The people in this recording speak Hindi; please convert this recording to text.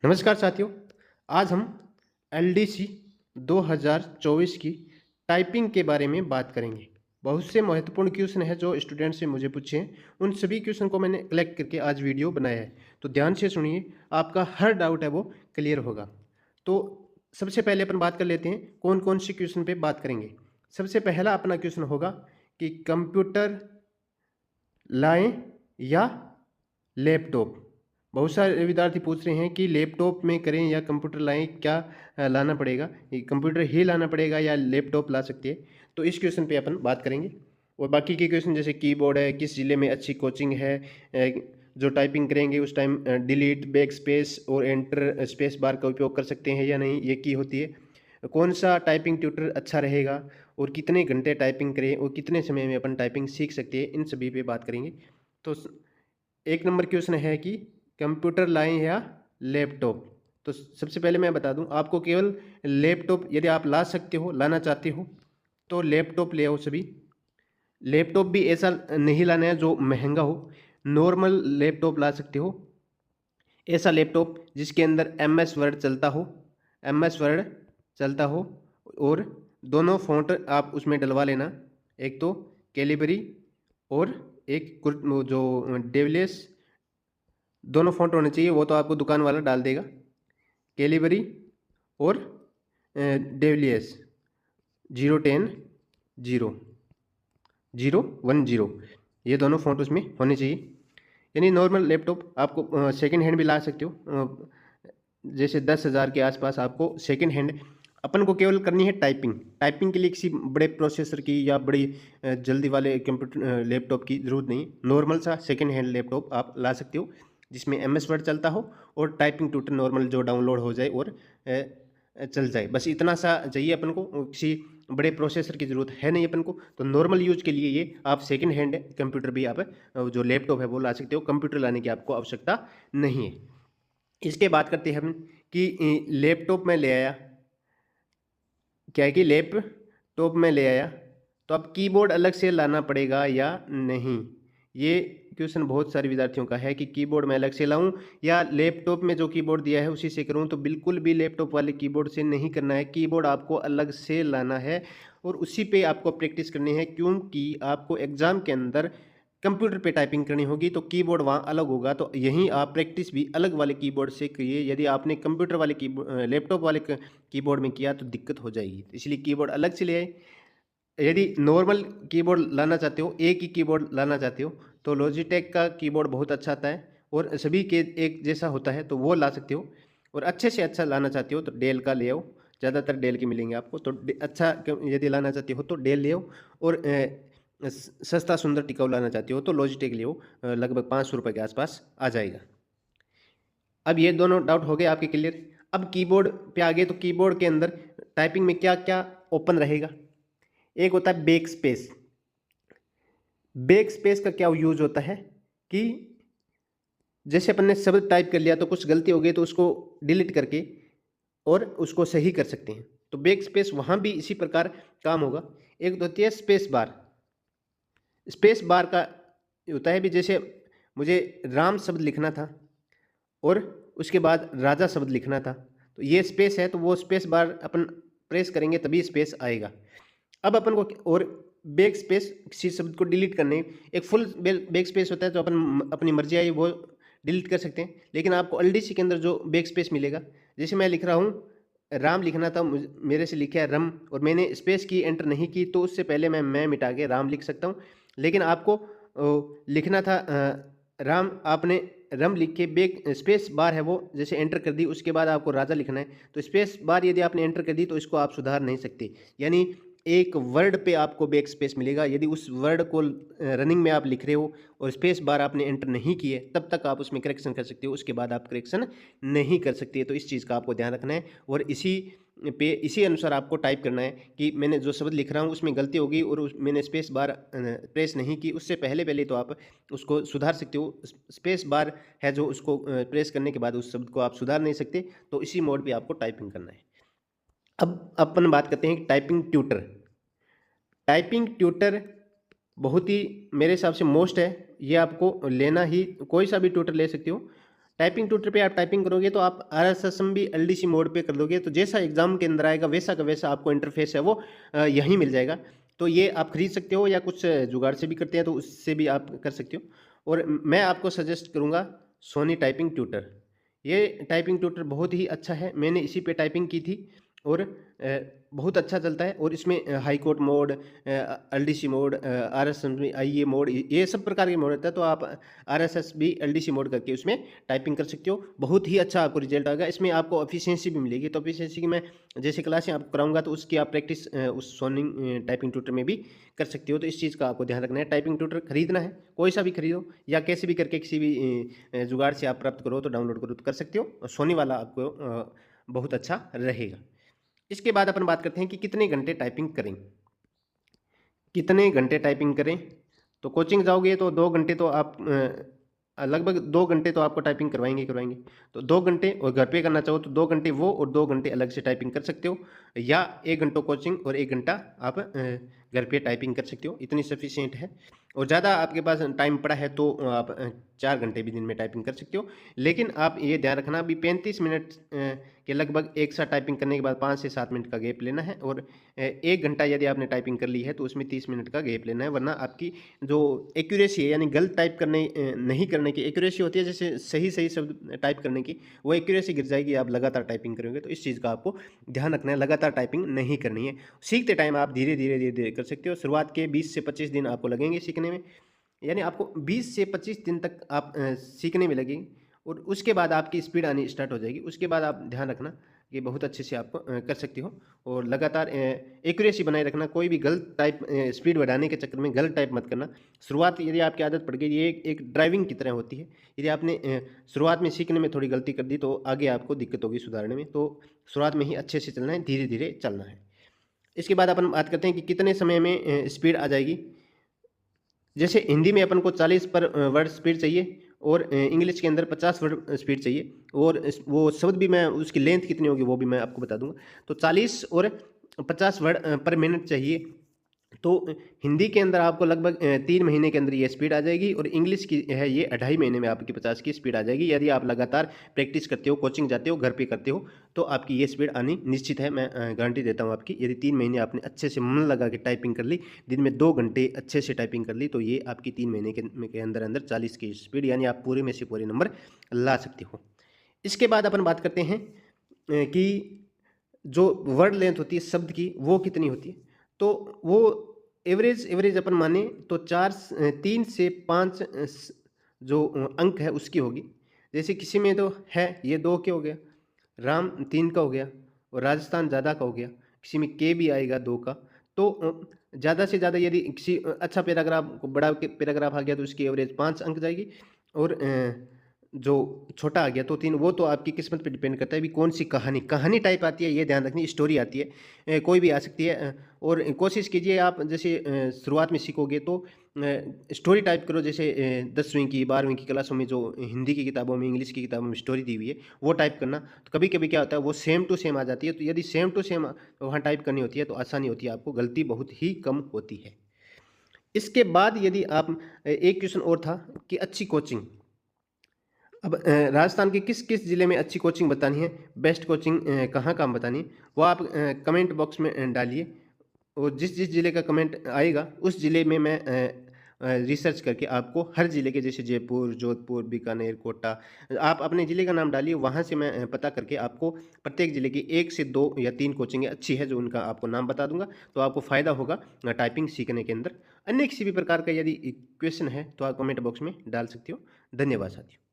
नमस्कार साथियों। आज हम एलडीसी 2024 की टाइपिंग के बारे में बात करेंगे। बहुत से महत्वपूर्ण क्वेश्चन है जो स्टूडेंट से मुझे पूछे हैं, उन सभी क्वेश्चन को मैंने कलेक्ट करके आज वीडियो बनाया है। तो ध्यान से सुनिए, आपका हर डाउट है वो क्लियर होगा। तो सबसे पहले अपन बात कर लेते हैं कौन कौन से क्वेश्चन पे बात करेंगे। सबसे पहला अपना क्वेश्चन होगा कि कंप्यूटर लाएं या लैपटॉप। बहुत सारे विद्यार्थी पूछ रहे हैं कि लैपटॉप में करें या कंप्यूटर लाएं, क्या लाना पड़ेगा, ये कंप्यूटर ही लाना पड़ेगा या लैपटॉप ला सकते हैं। तो इस क्वेश्चन पे अपन बात करेंगे। और बाकी के क्वेश्चन जैसे कीबोर्ड है, किस ज़िले में अच्छी कोचिंग है, जो टाइपिंग करेंगे उस टाइम डिलीट, बैक स्पेस और एंटर स्पेस बार का उपयोग कर सकते हैं या नहीं, ये की होती है, कौन सा टाइपिंग ट्यूटर अच्छा रहेगा और कितने घंटे टाइपिंग करें और कितने समय में अपन टाइपिंग सीख सकते हैं, इन सभी पे बात करेंगे। तो एक नंबर क्वेश्चन है कि कंप्यूटर लाएं या लैपटॉप। तो सबसे पहले मैं बता दूं, आपको केवल लैपटॉप यदि आप ला सकते हो, लाना चाहते हो तो लैपटॉप ले आओ सभी। लैपटॉप भी ऐसा नहीं लाना है जो महंगा हो, नॉर्मल लैपटॉप ला सकते हो। ऐसा लैपटॉप जिसके अंदर MS वर्ड चलता हो, MS वर्ड चलता हो, और दोनों फ़ॉन्ट आप उसमें डलवा लेना। एक तो कैलिबरी और एक वो जो डेविलियस, दोनों फ़ॉन्ट होने चाहिए। वो तो आपको दुकान वाला डाल देगा। कैलिबरी और डेविलियस 010 0 010, ये दोनों फ़ॉन्ट उसमें होने चाहिए। यानी नॉर्मल लैपटॉप आपको सेकंड हैंड भी ला सकते हो, जैसे 10,000 के आसपास आपको सेकंड हैंड। अपन को केवल करनी है टाइपिंग। टाइपिंग के लिए किसी बड़े प्रोसेसर की या बड़ी जल्दी वाले कंप्यूटर लैपटॉप की ज़रूरत नहीं। नॉर्मल सा सेकंड हैंड लैपटॉप आप ला सकते हो जिसमें MS वर्ड चलता हो और टाइपिंग ट्यूटर नॉर्मल जो डाउनलोड हो जाए और चल जाए। बस इतना सा चाहिए अपन को, किसी बड़े प्रोसेसर की ज़रूरत है नहीं अपन को। तो नॉर्मल यूज के लिए ये आप सेकंड हैंड कंप्यूटर भी आप जो लैपटॉप है वो ला सकते हो। कंप्यूटर लाने की आपको आवश्यकता नहीं है। इसके बात करते हैं हम कि लैपटॉप में ले आया, क्या है कि लैपटॉप में ले आया तो अब कीबोर्ड अलग से लाना पड़ेगा या नहीं। ये क्वेश्चन बहुत सारे विद्यार्थियों का है कि कीबोर्ड में अलग से लाऊं या लैपटॉप में जो कीबोर्ड दिया है उसी से करूं। तो बिल्कुल भी लैपटॉप वाले कीबोर्ड से नहीं करना है, कीबोर्ड आपको अलग से लाना है और उसी पे आपको प्रैक्टिस करनी है, क्योंकि आपको एग्ज़ाम के अंदर कंप्यूटर पे टाइपिंग करनी होगी तो कीबोर्ड वहाँ अलग होगा। तो यहीं आप प्रैक्टिस भी अलग वाले कीबोर्ड से करिए। यदि आपने कंप्यूटर वाले लैपटॉप वाले कीबोर्ड में किया तो दिक्कत हो जाएगी, इसलिए कीबोर्ड अलग से ले आए। यदि नॉर्मल कीबोर्ड लाना चाहते हो, एक ही कीबोर्ड लाना चाहते हो, तो लॉजिटेक का कीबोर्ड बहुत अच्छा आता है और सभी के एक जैसा होता है, तो वो ला सकते हो। और अच्छे से अच्छा लाना चाहते हो तो डेल का ले आओ, ज़्यादातर डेल के मिलेंगे आपको। तो अच्छा यदि लाना चाहते हो तो डेल ले आओ, और सस्ता सुंदर टिकाऊ लाना चाहते हो तो लॉजिटेक ले आओ, लगभग 500 रुपये के आसपास आ जाएगा। अब ये दोनों डाउट हो गए आपके क्लियर। अब कीबोर्ड पे आ गए, तो कीबोर्ड के अंदर टाइपिंग में क्या क्या ओपन रहेगा। एक होता है बैक स्पेस। बैक स्पेस का क्या यूज होता है कि जैसे अपन ने शब्द टाइप कर लिया तो कुछ गलती हो गई तो उसको डिलीट करके और उसको सही कर सकते हैं। तो बैक स्पेस वहाँ भी इसी प्रकार काम होगा। एक तो होती है स्पेस बार। स्पेस बार का होता है भी, जैसे मुझे राम शब्द लिखना था और उसके बाद राजा शब्द लिखना था, तो ये स्पेस है, तो वो स्पेस बार अपन प्रेस करेंगे तभी स्पेस आएगा। अब अपन को और बैक स्पेस किसी शब्द को डिलीट करने, एक फुल बैक स्पेस होता है तो अपन अपनी मर्जी आई वो डिलीट कर सकते हैं। लेकिन आपको LDC के अंदर जो बैक स्पेस मिलेगा, जैसे मैं लिख रहा हूँ राम लिखना था, मेरे से लिखा है रम और मैंने स्पेस की एंटर नहीं की, तो उससे पहले मैं मिटा के राम लिख सकता हूँ। लेकिन आपको लिखना था राम, आपने रम लिख के बैक स्पेस बार है वो जैसे एंटर कर दी, उसके बाद आपको राजा लिखना है, तो स्पेस बार यदि आपने एंटर कर दी तो इसको आप सुधार नहीं सकते। यानी एक वर्ड पे आपको बैक स्पेस मिलेगा। यदि उस वर्ड को रनिंग में आप लिख रहे हो और स्पेस बार आपने एंटर नहीं किए, तब तक आप उसमें करेक्शन कर सकते हो, उसके बाद आप करेक्शन नहीं कर सकते। तो इस चीज़ का आपको ध्यान रखना है और इसी अनुसार आपको टाइप करना है कि मैंने जो शब्द लिख रहा हूँ उसमें गलती होगी और मैंने स्पेस बार प्रेस नहीं की, उससे पहले पहले तो आप उसको सुधार सकते हो। स्पेस बार है जो उसको प्रेस करने के बाद उस शब्द को आप सुधार नहीं सकते। तो इसी मोड पे आपको टाइपिंग करना है। अब अपन बात करते हैं टाइपिंग ट्यूटर। टाइपिंग ट्यूटर बहुत ही मेरे हिसाब से मोस्ट है, ये आपको लेना ही, कोई सा भी ट्यूटर ले सकते हो। टाइपिंग ट्यूटर पे आप टाइपिंग करोगे तो आप RSSM भी LDC मोड पे कर दोगे, तो जैसा एग्जाम के अंदर आएगा वैसा का वैसा आपको इंटरफेस है वो यहीं मिल जाएगा। तो ये आप खरीद सकते हो या कुछ जुगाड़ से भी करते हैं तो उससे भी आप कर सकते हो। और मैं आपको सजेस्ट करूँगा सोनी टाइपिंग ट्यूटर। ये टाइपिंग ट्यूटर बहुत ही अच्छा है, मैंने इसी पे टाइपिंग की थी और बहुत अच्छा चलता है। और इसमें high court mode, LDC mode, RSSB IA mode, ये सब प्रकार के मोड रहता है। तो आप RSSB LDC मोड करके उसमें टाइपिंग कर सकते हो, बहुत ही अच्छा आपको रिजल्ट आएगा। इसमें आपको एफिशिएंसी भी मिलेगी, तो एफिशिएंसी की मैं जैसे क्लासें आपको कराऊंगा तो उसकी आप प्रैक्टिस उस सोनी टाइपिंग ट्यूटर में भी कर सकते हो। तो इस चीज़ का आपको ध्यान रखना है। टाइपिंग ट्यूटर खरीदना है, कोई सा भी खरीदो या कैसे भी करके किसी भी जुगाड़ से आप प्राप्त करो तो डाउनलोड करो तो कर सकते हो। सोनी वाला आपको बहुत अच्छा रहेगा। इसके बाद अपन बात करते हैं कि कितने घंटे टाइपिंग करें। कितने घंटे टाइपिंग करें, तो कोचिंग जाओगे तो 2 घंटे तो आप लगभग 2 घंटे तो आपको टाइपिंग करवाएंगे करवाएंगे। तो 2 घंटे, और घर पे करना चाहो तो 2 घंटे वो और 2 घंटे अलग से टाइपिंग कर सकते हो, या 1 घंटा कोचिंग और 1 घंटा आप घर पे टाइपिंग कर सकते हो, इतनी सफिशियंट है। और ज़्यादा आपके पास टाइम पड़ा है तो आप 4 घंटे भी दिन में टाइपिंग कर सकते हो। लेकिन आप ये ध्यान रखना भी 35 मिनट के लगभग एक साथ टाइपिंग करने के बाद 5 से 7 मिनट का गैप लेना है। और 1 घंटा यदि आपने टाइपिंग कर ली है तो उसमें 30 मिनट का गैप लेना है, वरना आपकी जो एक्यूरेसी है यानी गलत टाइप करने नहीं करने की एक्यूरेसी होती है, जैसे सही सही शब्द टाइप करने की, वो एक्यूरेसी गिर जाएगी आप लगातार टाइपिंग करोगे। तो इस चीज़ का आपको ध्यान रखना है, लगातार टाइपिंग नहीं करनी है। सीखते टाइम आप धीरे धीरे धीरे धीरे कर सकते हो। शुरुआत के 20 से 25 दिन आपको लगेंगे सीखने में, यानी आपको 20 से 25 दिन तक आप सीखने में लगेंगे, और उसके बाद आपकी स्पीड आनी स्टार्ट हो जाएगी। उसके बाद आप ध्यान रखना कि बहुत अच्छे से आप कर सकते हो। और लगातार एक्यूरेसी बनाए रखना, कोई भी गलत टाइप स्पीड बढ़ाने के चक्कर में गलत टाइप मत करना। शुरुआत यदि आपकी आदत पड़ गई, ये एक ड्राइविंग की तरह होती है, यदि आपने शुरुआत में सीखने में थोड़ी गलती कर दी तो आगे आपको दिक्कत होगी सुधारने में। तो शुरुआत में ही अच्छे से चलना है, धीरे धीरे चलना है। इसके बाद अपन बात करते हैं कि कितने समय में स्पीड आ जाएगी। जैसे हिंदी में अपन को 40 पर वर्ड स्पीड चाहिए, और इंग्लिश के अंदर 50 वर्ड स्पीड चाहिए, और वो शब्द भी मैं उसकी लेंथ कितनी होगी वो भी मैं आपको बता दूंगा। तो 40 और 50 वर्ड पर मिनट चाहिए। तो हिंदी के अंदर आपको लगभग 3 महीने के अंदर ये स्पीड आ जाएगी, और इंग्लिश की है ये 2.5 महीने में आपकी 50 की स्पीड आ जाएगी। यदि आप लगातार प्रैक्टिस करते हो, कोचिंग जाते हो, घर पे करते हो, तो आपकी ये स्पीड आनी निश्चित है, मैं गारंटी देता हूँ आपकी। यदि 3 महीने आपने अच्छे से मन लगा के टाइपिंग कर ली, दिन में 2 घंटे अच्छे से टाइपिंग कर ली, तो ये आपकी 3 महीने के अंदर अंदर 40 की स्पीड, यानी आप पूरे में से पूरे नंबर ला सकते हो। इसके बाद अपन बात करते हैं कि जो वर्ड लेंथ होती है शब्द की, वो कितनी होती है। तो वो एवरेज अपन माने तो 3 से 5 जो अंक है उसकी होगी। जैसे किसी में तो है ये 2 के हो गया, राम 3 का हो गया, और राजस्थान ज़्यादा का हो गया। किसी में के भी आएगा 2 का। तो ज़्यादा से ज़्यादा यदि किसी अच्छा पैराग्राफ, बड़ा पैराग्राफ आ गया तो उसकी एवरेज 5 अंक जाएगी। और जो छोटा आ गया तो 3। वो तो आपकी किस्मत पे डिपेंड करता है भी कौन सी कहानी टाइप आती है, ये ध्यान रखनी, स्टोरी आती है, कोई भी आ सकती है। और कोशिश कीजिए आप जैसे शुरुआत में सीखोगे तो स्टोरी टाइप करो, जैसे 10वीं की 12वीं की क्लासों में जो हिंदी की किताबों में, इंग्लिश की किताबों में स्टोरी दी हुई है वो टाइप करना। तो कभी कभी क्या होता है वो सेम टू सेम आ जाती है। तो यदि सेम टू सेम वहाँ टाइप करनी होती है तो आसानी होती है, आपको गलती बहुत ही कम होती है। इसके बाद यदि आप एक क्वेश्चन और था कि अच्छी कोचिंग, अब राजस्थान के किस किस ज़िले में अच्छी कोचिंग बतानी है, बेस्ट कोचिंग कहाँ कहाँ बतानी है, वो आप कमेंट बॉक्स में डालिए। और जिस जिस ज़िले का कमेंट आएगा उस ज़िले में मैं रिसर्च करके आपको हर ज़िले के, जैसे जयपुर, जोधपुर, बीकानेर, कोटा, आप अपने ज़िले का नाम डालिए, वहाँ से मैं पता करके आपको प्रत्येक ज़िले की 1 से 2 या 3 कोचिंगें अच्छी है जो उनका आपको नाम बता दूंगा। तो आपको फ़ायदा होगा टाइपिंग सीखने के अंदर। अन्य किसी भी प्रकार का यदि क्वेश्चन है तो आप कमेंट बॉक्स में डाल सकते हो। धन्यवाद साथियों।